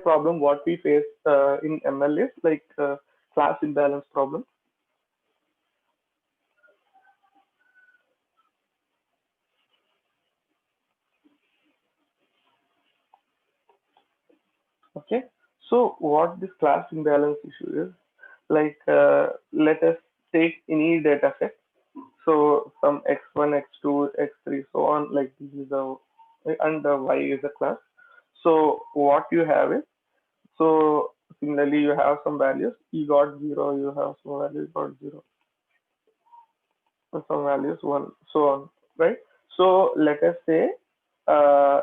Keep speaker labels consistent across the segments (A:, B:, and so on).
A: problem what we face in ML is like class imbalance problem. Okay, so what this class imbalance issue is, like let us take any data set. So some x1, x2, x3, so on. Like this is the and the y is a class. So what you have is, so similarly you have some values. You got zero. You have some values. Got zero. Some values one. So on. Right. So let us say uh,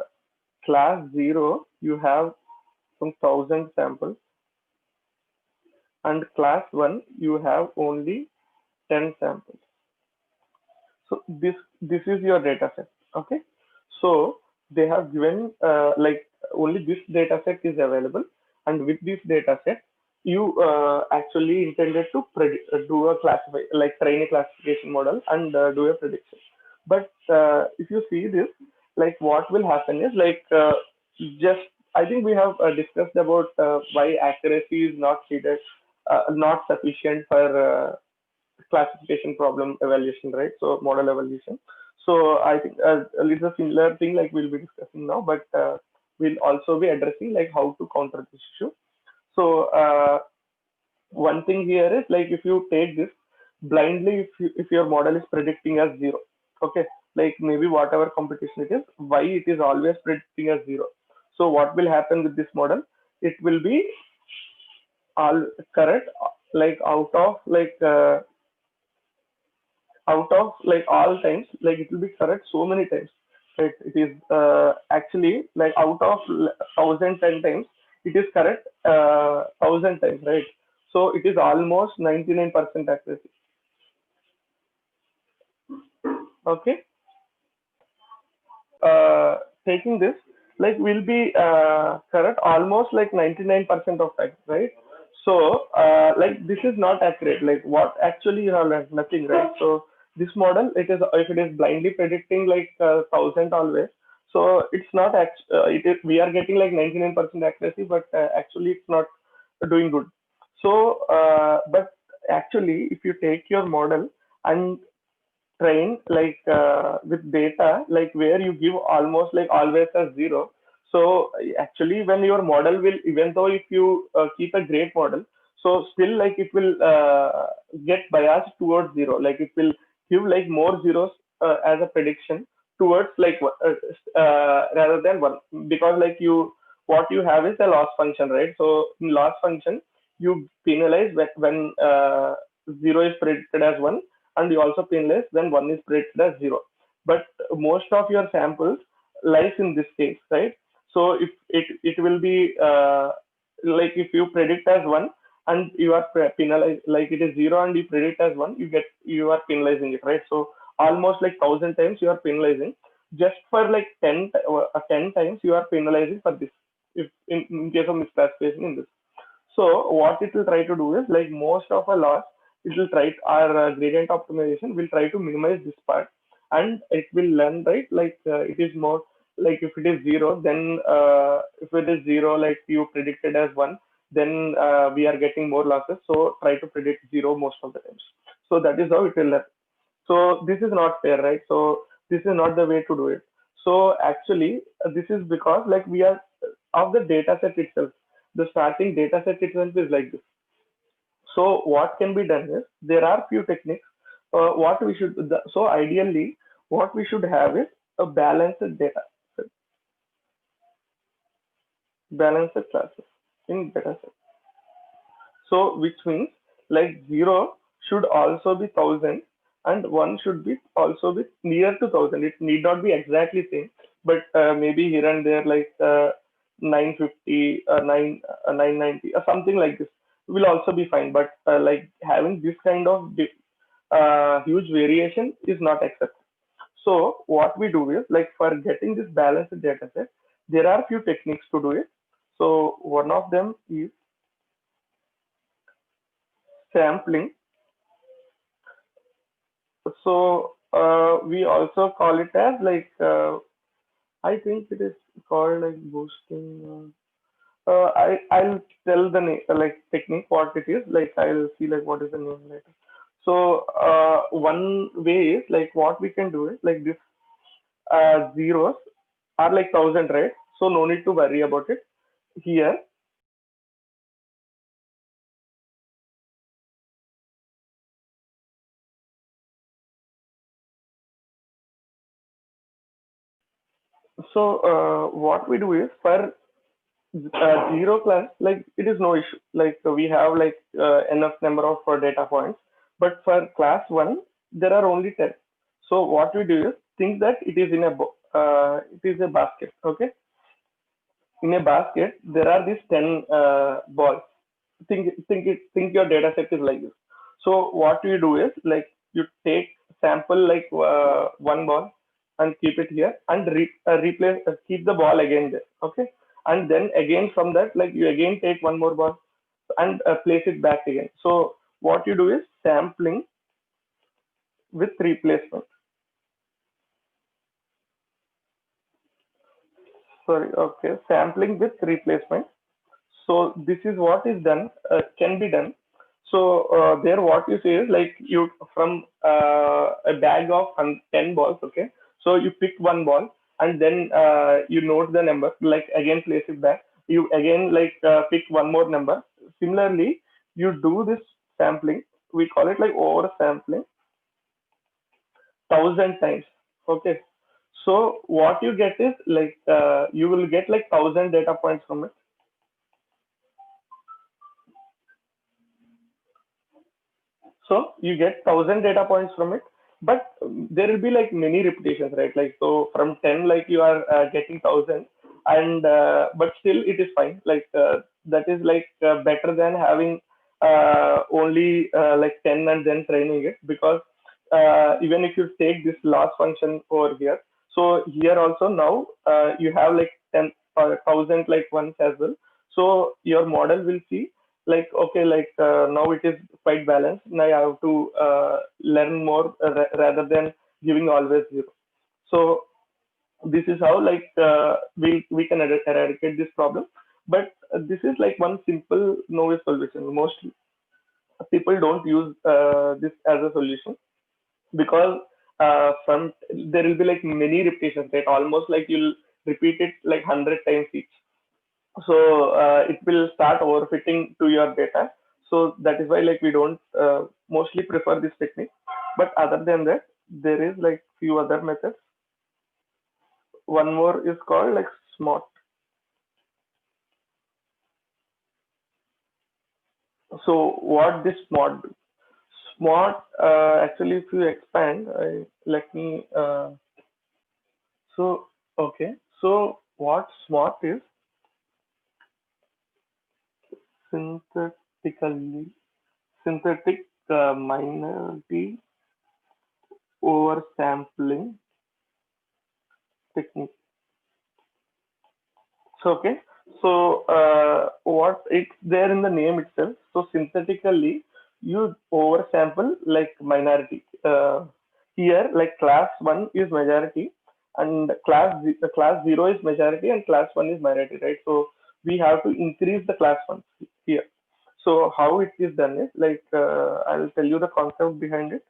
A: class zero. You have some thousand samples, and class one you have only 10 samples. So this is your data set. Okay. So they have given like only this data set is available, and with this data set, you actually intended to do a classify like train a classification model and do a prediction. But if you see this, like what will happen is like just I think we have discussed about why accuracy is not needed, not sufficient for classification problem evaluation, right? So model evaluation. So I think it's a similar thing like we'll be discussing now, but we'll also be addressing like how to counter this issue. So one thing here is like if you take this blindly, if your model is predicting as zero, okay, like maybe whatever competition it is, why it is always predicting as zero. So what will happen with this model? It will be all correct, like out of like all times, like it will be correct so many times, right? It is actually like out of 1010 times, it is correct 1000 times, right? So it is almost 99% accuracy. Okay. Taking this, like will be correct almost like 99% of time, right? So like this is not accurate. Like what actually you have learned nothing, right? So this model, it is if it is blindly predicting like thousand always, so it's not it is we are getting like 99% accuracy, but actually it's not doing good. So but actually if you take your model and train like with data like where you give almost like always as zero, so actually when your model will, even though if you keep a great model, so still like it will get biased towards zero, like it will give like more zeros as a prediction towards like rather than one, because like you what you have is a loss function, right? So in loss function you penalize when zero is predicted as one, and you also penalize when one is predicted as zero. But most of your samples lies in this case, right? So if it will be like if you predict as one and you are penalized, like it is zero and you predict as one, you are penalizing it, right? So almost like 1000 times you are penalizing, just for like 10 times you are penalizing for this, if in case of misclassification in this. So what it will try to do is like most of our loss, it will try our gradient optimization will try to minimize this part, and it will learn, right? Like it is more like if it is zero, then if it is zero, like you predicted as one, then we are getting more losses. So try to predict zero most of the times. So that is how it will learn. So this is not fair, right? So this is not the way to do it. So actually, this is because like we are of the data set itself. The starting data set itself is like this. So what can be done is there are few techniques. What we should so ideally what we should have is a balanced data set, balanced classes in data set. So which means like zero should also be thousand and one should be also be near to thousand. It need not be exactly same, but maybe here and there like 950, 990, or something like this will also be fine. But like having this kind of huge variation is not accepted. So what we do is like for getting this balanced data set, there are few techniques to do it. So one of them is sampling. So we also call it as like I think it is called like boosting. I'll tell the name, like technique what it is. Like I'll see like what is the name later. So one way is like what we can do is like this zeros are like thousand, right? So no need to worry about it here. So what we do is for zero class, like it is no issue. Like we have like enough number of data points, but for class one there are only 10. So what we do is think that it is in a it is a basket. Okay, in a basket there are these 10 balls. Think your data set is like this. So what you do is like you take sample like one ball and keep it here and replace keep the ball again there. Okay, and then again from that like you again take one more ball and place it back again. So what you do is sampling with replacement. Sorry, okay, sampling with replacement. So this is what is done, can be done. So there what you say is like you from a bag of 10 balls, okay? So you pick one ball and then you note the number, like again place it back. You again like pick one more number. Similarly, you do this sampling. We call it like over sampling 1,000 times. Okay. So what you get is like you will get like 1,000 data points from it. So you get 1,000 data points from it, but there will be like many repetitions, right? Like so from 10, like you are getting 1,000, and but still it is fine. Like that is like better than having only like 10 and then training it, because even if you take this loss function over here, so here also now you have like 10 or 1,000 like ones as well. So your model will see like okay like now it is quite balanced. Now I have to learn more rather than giving always zero. So this is how like we can eradicate this problem. But this is like one simple novice solution. Most people don't use this as a solution, because from there will be like many repetitions, right? Almost like you'll repeat it like 100 times each. So it will start overfitting to your data. So that is why like we don't mostly prefer this technique. But other than that, there is like few other methods. One more is called like smart. So what this smart do? Smart actually, if you expand, let me so okay. So what smart is synthetically synthetic minority oversampling technique. So okay, so what it's there in the name itself. So synthetically, you oversample like minority. Here, like class one is majority, and class zero is majority, and class one is minority, right? So we have to increase the class one here. So how it is done is like I'll tell you the concept behind it.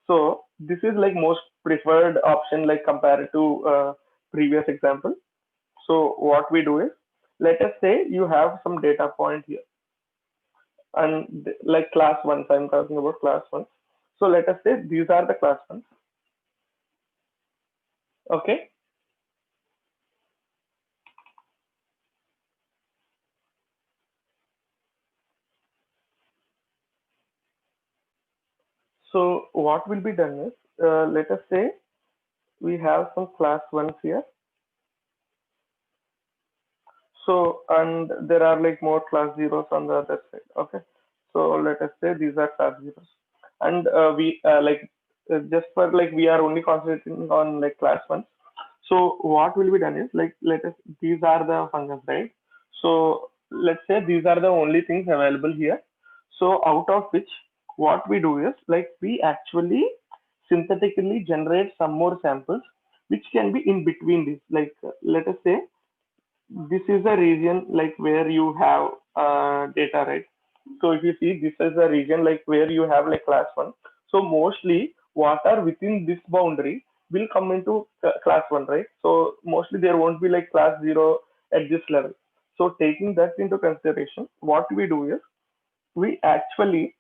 A: So this is like most preferred option, like compared to previous example. So what we do is, let us say you have some data point here, and like class ones, I'm talking about class ones. So let us say these are the class ones. Okay. So what will be done is, let us say we have some class ones here. So and there are like more class zeros on the other side. Okay. So let us say these are class zeros, and we like just for like we are only concentrating on like class ones. So what will be done is like let us these are the functions, right? So let's say these are the only things available here. So out of which what we do is like we actually synthetically generate some more samples which can be in between these. Like let us say this is a region like where you have data, right? So if you see, this is a region like where you have like class one. So mostly what are within this boundary will come into class one, right? So mostly there won't be like class zero at this level. So taking that into consideration, what we do is we actually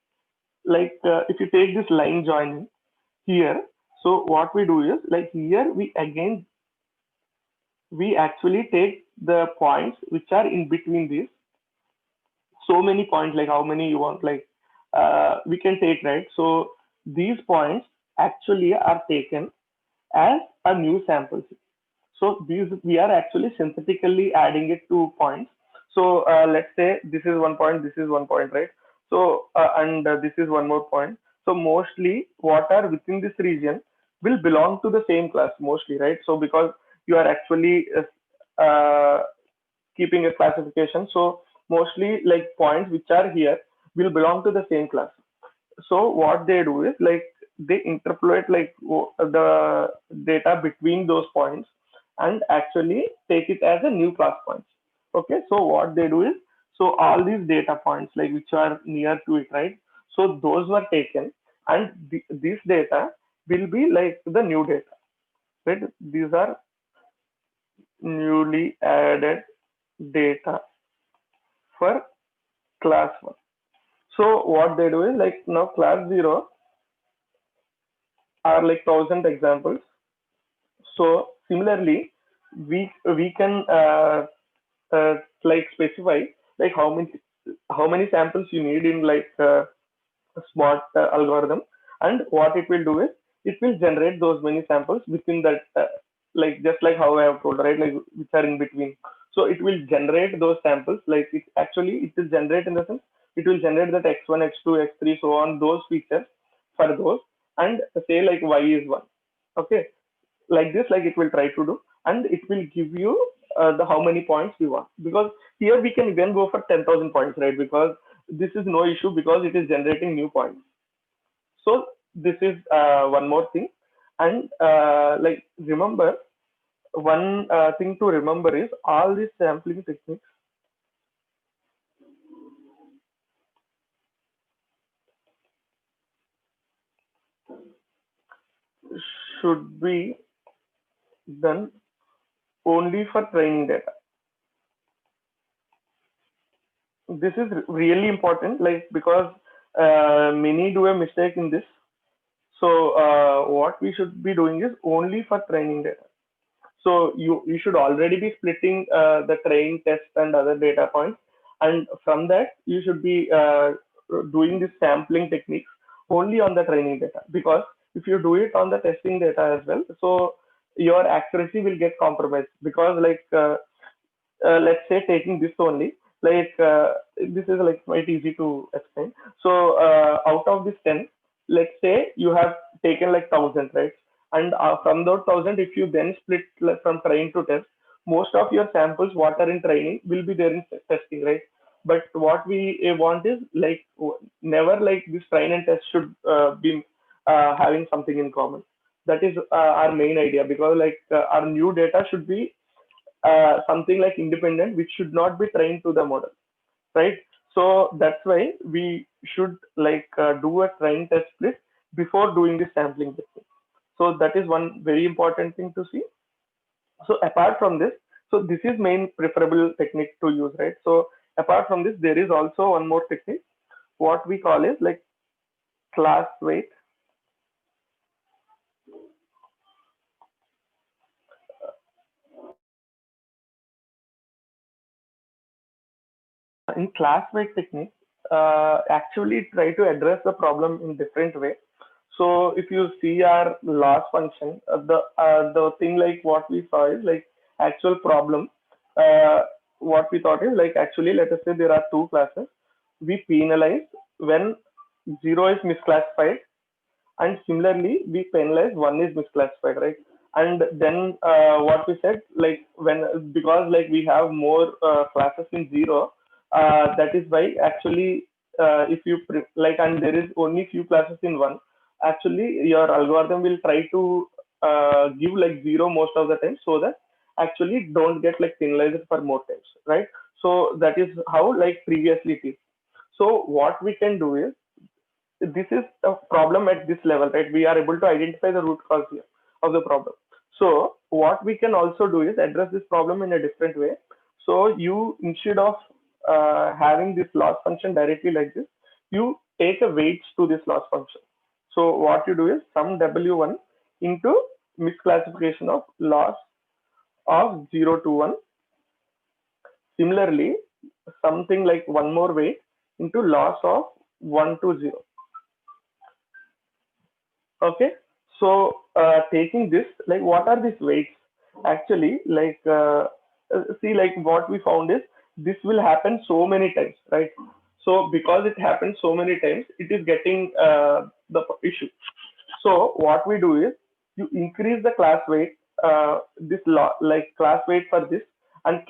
A: like if you take this line joining here, so what we do is like here we actually take the points which are in between these, so many points, like how many you want, like we can take, right? So these points actually are taken as a new sample. So these we are actually synthetically adding it to points. So let's say this is 1 point, this is 1 point, right? So and this is one more point. So mostly what are within this region will belong to the same class mostly, right? So because you are actually keeping a classification, so mostly like points which are here will belong to the same class. So what they do is like they interpolate like the data between those points and actually take it as a new class points. Okay, so what they do is, so all these data points like which are near to it, right? So those were taken, and this data will be like the new data, right? These are newly added data for class one. So what they do is like now class zero are like 1,000 examples. So similarly, we can like specify like how many samples you need in like a smart algorithm, and what it will do is it will generate those many samples within that like just like how I have told, right, like which are in between. So it will generate those samples, like it will generate in the sense it will generate that x1, x2, x3, so on, those features for those, and say like y is one. Okay, like this, like it will try to do, and it will give you the how many points we want, because here we can even go for 10,000 points, right? Because this is no issue because it is generating new points. So this is one more thing. And like remember, one thing to remember is all these sampling techniques should be done only for training data. This is really important, like because many do a mistake in this. So what we should be doing is only for training data. So you should already be splitting the train, test, and other data points, and from that you should be doing this sampling techniques only on the training data. Because if you do it on the testing data as well, so your accuracy will get compromised. Because like let's say taking this only, like this is like quite easy to explain. So out of this 10, let's say you have taken like 1,000, right? And from those 1,000, if you then split like, from train to test, most of your samples what are in training will be there in testing, right? But what we want is like never like this train and test should be having something in common. That is our main idea, because like our new data should be something like independent, which should not be trained to the model, right? So that's why we should like do a train test split before doing the sampling testing. So that is one very important thing to see. So apart from this, so this is main preferable technique to use, right? So apart from this, there is also one more technique, what we call is like class weight. In class weight technique, actually try to address the problem in different way. So if you see our loss function, the thing like what we saw is like actual problem. What we thought is like actually let us say there are two classes. We penalize when zero is misclassified, and similarly we penalize one is misclassified, right? And then what we said, like when because like we have more classes in zero, that is why actually if you like, and there is only few classes in one, actually your algorithm will try to give like zero most of the time, so that actually don't get like penalized for more times, right? So that is how like previously it is. So what we can do is, this is a problem at this level, right? We are able to identify the root cause here of the problem. So what we can also do is address this problem in a different way. So you, instead of having this loss function directly like this, you take a weights to this loss function. So what you do is sum W1 into misclassification of loss of 0 to 1. Similarly, something like one more weight into loss of 1 to 0. Okay, so taking this, like what are these weights? Actually, like see, like what we found is this will happen so many times, right? So because it happens so many times, it is getting the issue. So what we do is you increase the class weight, this like class weight for this, and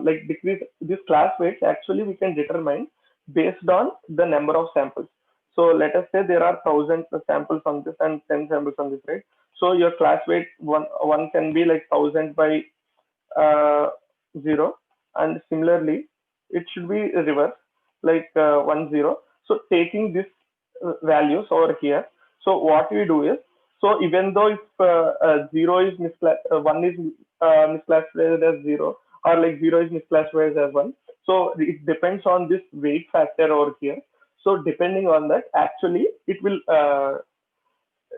A: like decrease this class weights. Actually, we can determine based on the number of samples. So let us say there are 1,000 samples on this and 10 samples on this, right? So your class weight one can be like 1,000 by uh, 0, and similarly it should be reverse, like 1 0. So taking this values over here, so what we do is, so even though if 0 is one is misclassified as 0, or like 0 is misclassified as 1, so it depends on this weight factor over here. So depending on that, actually it will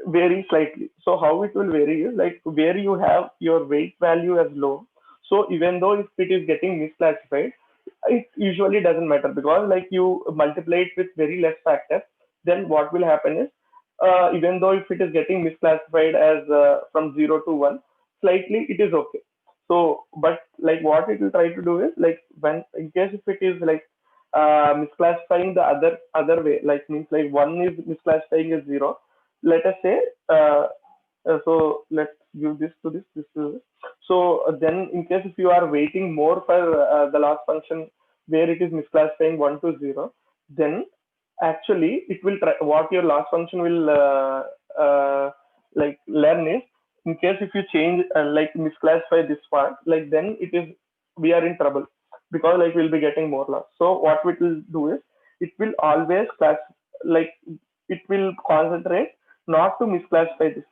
A: vary slightly. So how it will vary is like where you have your weight value as low. So even though if it is getting misclassified, it usually doesn't matter, because like you multiply it with very less factors, then what will happen is, even though if it is getting misclassified as from 0 to 1, slightly it is okay. So but like what it will try to do is, like when in case if it is like misclassifying the other way, like means like 1 is misclassifying as 0, let us say, so let's give this to this to this. So then in case if you are waiting more for the last function where it is misclassifying 1 to 0, then actually it will try, what your last function will like learn is, in case if you change like misclassify this part, like then it is, we are in trouble, because like we'll be getting more loss. So what it will do is, it will always class, like it will concentrate not to misclassify this,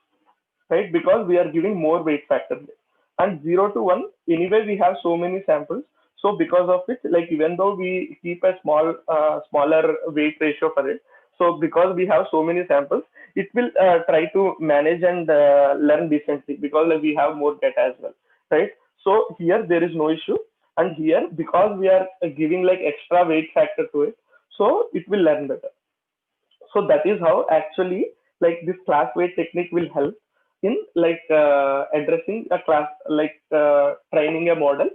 A: right? Because we are giving more weight factor there. And 0 to 1, anyway, we have so many samples. So because of it, like even though we keep a smaller weight ratio for it, so because we have so many samples, it will try to manage and learn decently, because like we have more data as well, right? So here there is no issue, and here because we are giving like extra weight factor to it, so it will learn better. So that is how actually like this class weight technique will help in like addressing a class, like training a model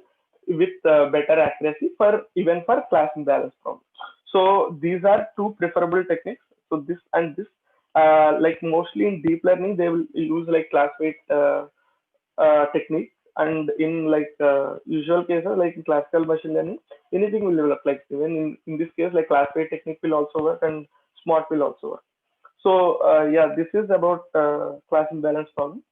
A: with better accuracy for even for class imbalance problems. So these are two preferable techniques. So this and this, like mostly in deep learning they will use like class weight technique, and in like usual cases like in classical machine learning, anything will develop, like even in this case like class weight technique will also work, and smart will also work. So yeah, this is about class imbalance problem.